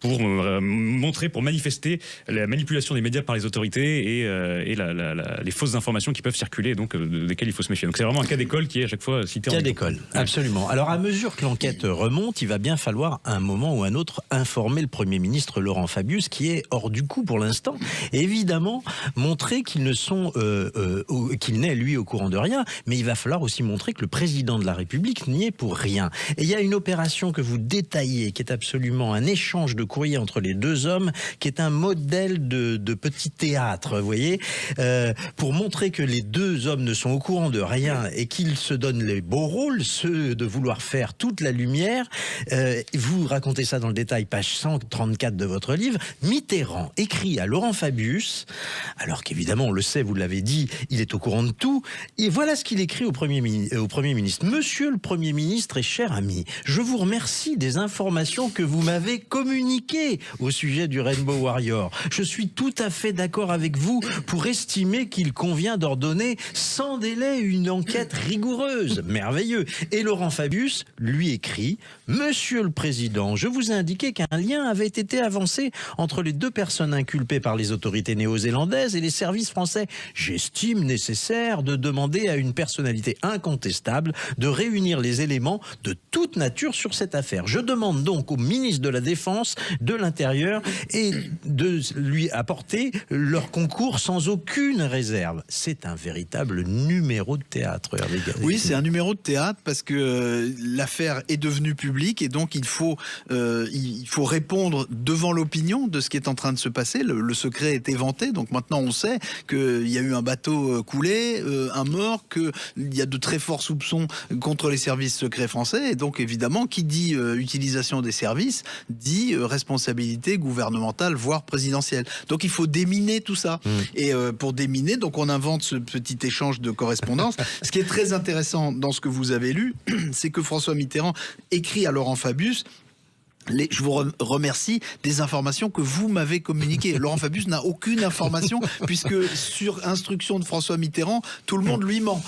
pour manifester la manipulation des médias par les autorités et les fausses informations qui peuvent circuler, donc desquelles il faut se méfier. Donc c'est vraiment un cas d'école qui est à chaque fois cité. Cas d'école, absolument. Alors à mesure que l'enquête remonte, il va bien falloir à un moment ou un autre informer le Premier ministre Laurent Fabius, qui est hors du coup pour l'instant, et évidemment montrer qu'ils ne sont, qu'il n'est lui au courant de rien, mais il va falloir aussi montrer que le président de la République n'y est pour rien. Et il y a une opération que vous détaillez, qui est absolument un échange de courrier entre les deux hommes, qui est un modèle de petit théâtre, vous voyez, pour montrer que les deux hommes ne sont au courant de rien et qu'ils se donnent les beaux rôles, ceux de vouloir faire toute la lumière. Vous racontez ça dans le détail, page 134 de votre livre. Mitterrand écrit à Laurent Fabius, alors qu'évidemment, on le sait, vous l'avez dit, il est au courant de tout, et voilà ce qu'il écrit au Premier ministre. Monsieur le Premier ministre et cher ami, je vous remercie des informations que vous m'avez communiquées au sujet du Rainbow Warrior. Je suis tout à fait d'accord avec vous pour estimer qu'il convient d'ordonner sans délai une enquête rigoureuse. Merveilleux. Et Laurent Fabius lui écrit: Monsieur le Président, je vous ai indiqué qu'un lien avait été avancé entre les deux personnes inculpées par les autorités néo-zélandaises et les services français. J'estime nécessaire de demander à une personnalité incontestable de réunir les éléments de toute nature sur cette affaire. Je demande donc au ministre de la Défense, de l'Intérieur, et de lui apporter leur concours sans aucune réserve. C'est un véritable numéro de théâtre, Hervé Gadet. Oui, c'est un numéro de théâtre parce que l'affaire est devenue publique et donc il faut répondre devant l'opinion de ce qui est en train de se passer. Le secret est éventé, donc maintenant on sait qu'il y a eu un bateau coulé, un mort, qu'il y a de très forts soupçons contre les services secrets français, et donc évidemment qui dit utilisation des services dit responsabilité gouvernementale, voire présidentielle. Donc il faut déminer tout ça. Et pour déminer, donc on invente ce petit échange de correspondance. Ce qui est très intéressant dans ce que vous avez lu, c'est que François Mitterrand écrit à Laurent Fabius je vous remercie des informations que vous m'avez communiquées. Laurent Fabius n'a aucune information puisque sur instruction de François Mitterrand, tout le monde lui ment.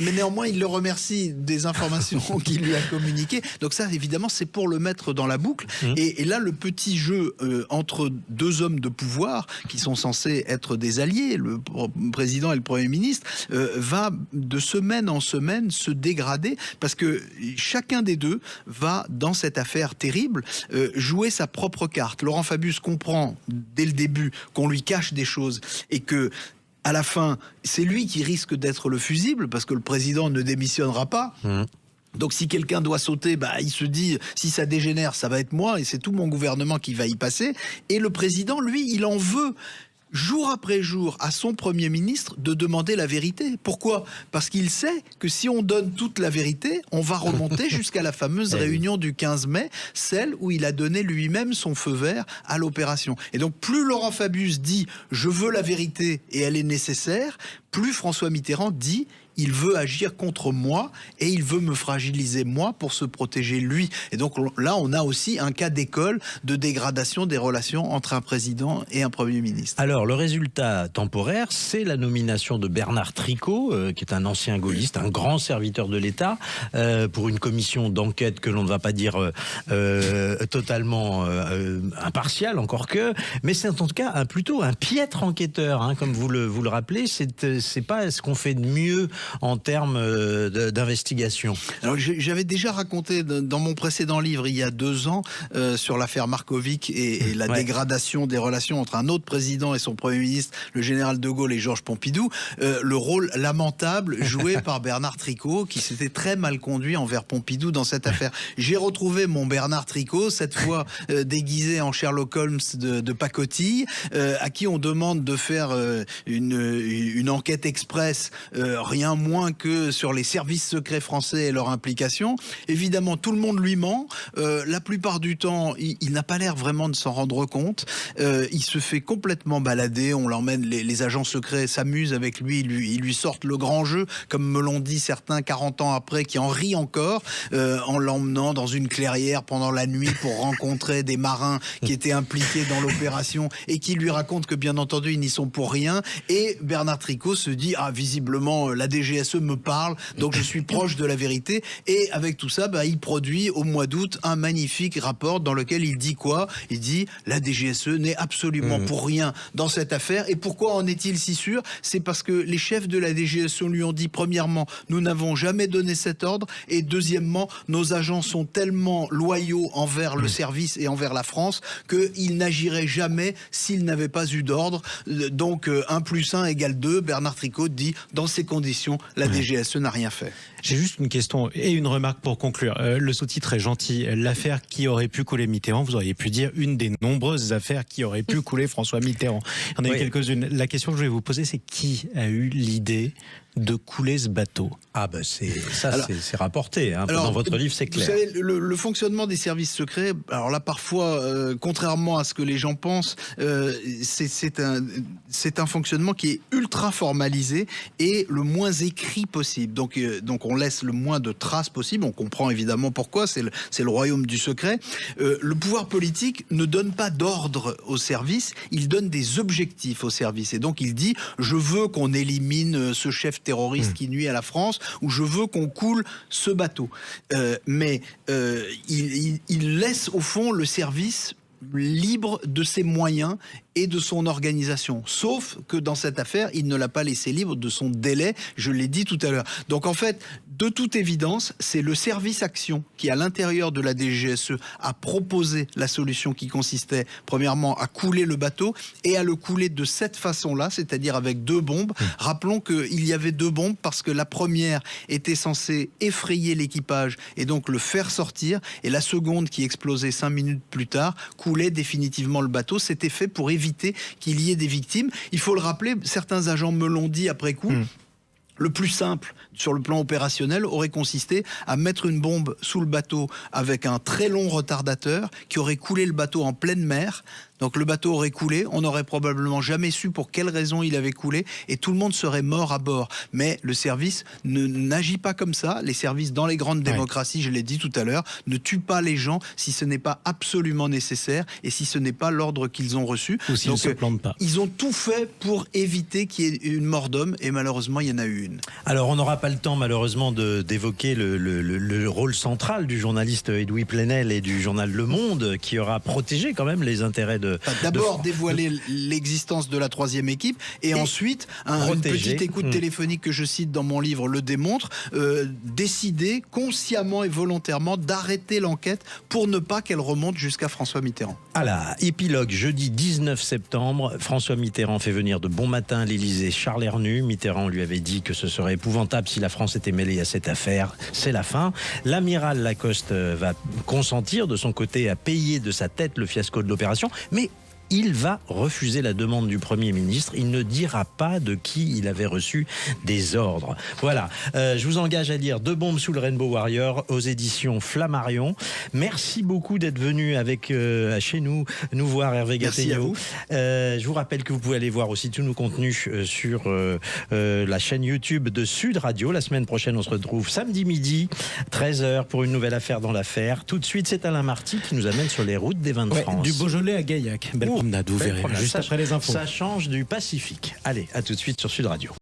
Mais néanmoins, il le remercie des informations qu'il lui a communiquées. Donc ça, évidemment, c'est pour le mettre dans la boucle. Et là, le petit jeu entre deux hommes de pouvoir qui sont censés être des alliés, le président et le Premier ministre, va de semaine en semaine se dégrader parce que chacun des deux va, dans cette affaire terrible, jouer sa propre carte. Laurent Fabius comprend dès le début qu'on lui cache des choses et que à la fin, c'est lui qui risque d'être le fusible parce que le président ne démissionnera pas. Donc si quelqu'un doit sauter, il se dit si ça dégénère, ça va être moi et c'est tout mon gouvernement qui va y passer. Et le président, lui, il en veut jour après jour à son Premier ministre de demander la vérité. Pourquoi ? Parce qu'il sait que si on donne toute la vérité, on va remonter jusqu'à la fameuse réunion du 15 mai, celle où il a donné lui-même son feu vert à l'opération. Et donc plus Laurent Fabius dit « je veux la vérité et elle est nécessaire », plus François Mitterrand dit « il veut agir contre moi et il veut me fragiliser moi pour se protéger lui ». Et donc là, on a aussi un cas d'école de dégradation des relations entre un président et un Premier ministre. Alors, le résultat temporaire, c'est la nomination de Bernard Tricot, qui est un ancien gaulliste, un grand serviteur de l'État, pour une commission d'enquête que l'on ne va pas dire totalement impartiale, encore que, mais c'est en tout cas plutôt un piètre enquêteur, hein, comme vous le rappelez. C'est pas ce qu'on fait de mieux en termes d'investigation. Alors j'avais déjà raconté dans mon précédent livre il y a 2 ans sur l'affaire Markovic et la dégradation des relations entre un autre président et son Premier ministre, le général de Gaulle et Georges Pompidou, le rôle lamentable joué par Bernard Tricot qui s'était très mal conduit envers Pompidou dans cette affaire. J'ai retrouvé mon Bernard Tricot, cette fois déguisé en Sherlock Holmes de pacotille, à qui on demande de faire une enquête express, rien moins que sur les services secrets français et leur implication. Évidemment, tout le monde lui ment. La plupart du temps, il n'a pas l'air vraiment de s'en rendre compte. Il se fait complètement balader. On l'emmène, les agents secrets s'amusent avec lui. Ils lui sortent le grand jeu, comme me l'ont dit certains 40 ans après, qui en rient encore, en l'emmenant dans une clairière pendant la nuit pour rencontrer des marins qui étaient impliqués dans l'opération et qui lui racontent que, bien entendu, ils n'y sont pour rien. Et Bernard Tricot se dit visiblement la DGSE me parle, donc je suis proche de la vérité. Et avec tout ça, il produit au mois d'août un magnifique rapport dans lequel il dit quoi ? Il dit la DGSE n'est absolument pour rien dans cette affaire. Et pourquoi en est-il si sûr ? C'est parce que les chefs de la DGSE lui ont dit, premièrement, nous n'avons jamais donné cet ordre, et deuxièmement, nos agents sont tellement loyaux envers le service et envers la France qu'ils n'agiraient jamais s'ils n'avaient pas eu d'ordre. Donc 1 + 1 = 2. Bernard Tricot dit, dans ces conditions, la DGSE n'a rien fait. J'ai juste une question et une remarque pour conclure. Le sous-titre est gentil. L'affaire qui aurait pu couler Mitterrand, vous auriez pu dire une des nombreuses affaires qui auraient pu couler François Mitterrand. Il y en a eu quelques-unes. La question que je vais vous poser, c'est qui a eu l'idée de couler ce bateau? C'est rapporté. Hein, dans votre livre, c'est clair. Vous savez, le fonctionnement des services secrets, alors là, parfois, contrairement à ce que les gens pensent, c'est un fonctionnement qui est ultra formalisé et le moins écrit possible. Donc on laisse le moins de traces possible. On comprend évidemment pourquoi. C'est le royaume du secret. Le pouvoir politique ne donne pas d'ordre au service. Il donne des objectifs au service. Et donc il dit, je veux qu'on élimine ce chef terroriste qui nuit à la France, ou je veux qu'on coule ce bateau. Mais il laisse au fond le service libre de ses moyens et de son organisation. Sauf que dans cette affaire, il ne l'a pas laissé libre de son délai, je l'ai dit tout à l'heure. Donc en fait, de toute évidence, c'est le service action qui, à l'intérieur de la DGSE, a proposé la solution qui consistait, premièrement, à couler le bateau et à le couler de cette façon-là, c'est-à-dire avec 2 bombes. Rappelons qu'il y avait 2 bombes parce que la première était censée effrayer l'équipage et donc le faire sortir, et la seconde, qui explosait 5 minutes plus tard, coulait définitivement le bateau. C'était fait pour éviter qu'il y ait des victimes. Il faut le rappeler, certains agents me l'ont dit après coup, le plus simple sur le plan opérationnel aurait consisté à mettre une bombe sous le bateau avec un très long retardateur qui aurait coulé le bateau en pleine mer, Donc le bateau aurait coulé, on n'aurait probablement jamais su pour quelle raison il avait coulé et tout le monde serait mort à bord. Mais le service n'agit pas comme ça. Les services dans les grandes démocraties, je l'ai dit tout à l'heure, ne tuent pas les gens si ce n'est pas absolument nécessaire et si ce n'est pas l'ordre qu'ils ont reçu. Ou s'ils ne se plantent pas. Ils ont tout fait pour éviter qu'il y ait une mort d'homme et malheureusement il y en a eu une. Alors on n'aura pas le temps malheureusement d'évoquer le rôle central du journaliste Edoui Plenel et du journal Le Monde qui aura protégé quand même les intérêts de... D'abord dévoiler l'existence de la troisième équipe et ensuite une petite écoute téléphonique que je cite dans mon livre le démontre, décider consciemment et volontairement d'arrêter l'enquête pour ne pas qu'elle remonte jusqu'à François Mitterrand. Voilà, épilogue, jeudi 19 septembre, François Mitterrand fait venir de bon matin à l'Élysée Charles Hernu. Mitterrand lui avait dit que ce serait épouvantable si la France était mêlée à cette affaire. C'est la fin. L'amiral Lacoste va consentir de son côté à payer de sa tête le fiasco de l'opération, mais il va refuser la demande du Premier ministre. Il ne dira pas de qui il avait reçu des ordres. Voilà, je vous engage à lire Deux bombes sous le Rainbow Warrior aux éditions Flammarion. Merci beaucoup d'être venu avec chez nous voir Hervé Gattegno. Je vous rappelle que vous pouvez aller voir aussi tous nos contenus sur la chaîne YouTube de Sud Radio. La semaine prochaine, on se retrouve samedi midi, 13h, pour une nouvelle affaire dans l'affaire. Tout de suite, c'est Alain Marty qui nous amène sur les routes des vins de France. Du Beaujolais à Gaillac. Belle promenade, vous verrez. Juste après les infos. Ça change du Pacifique. Allez, à tout de suite sur Sud Radio.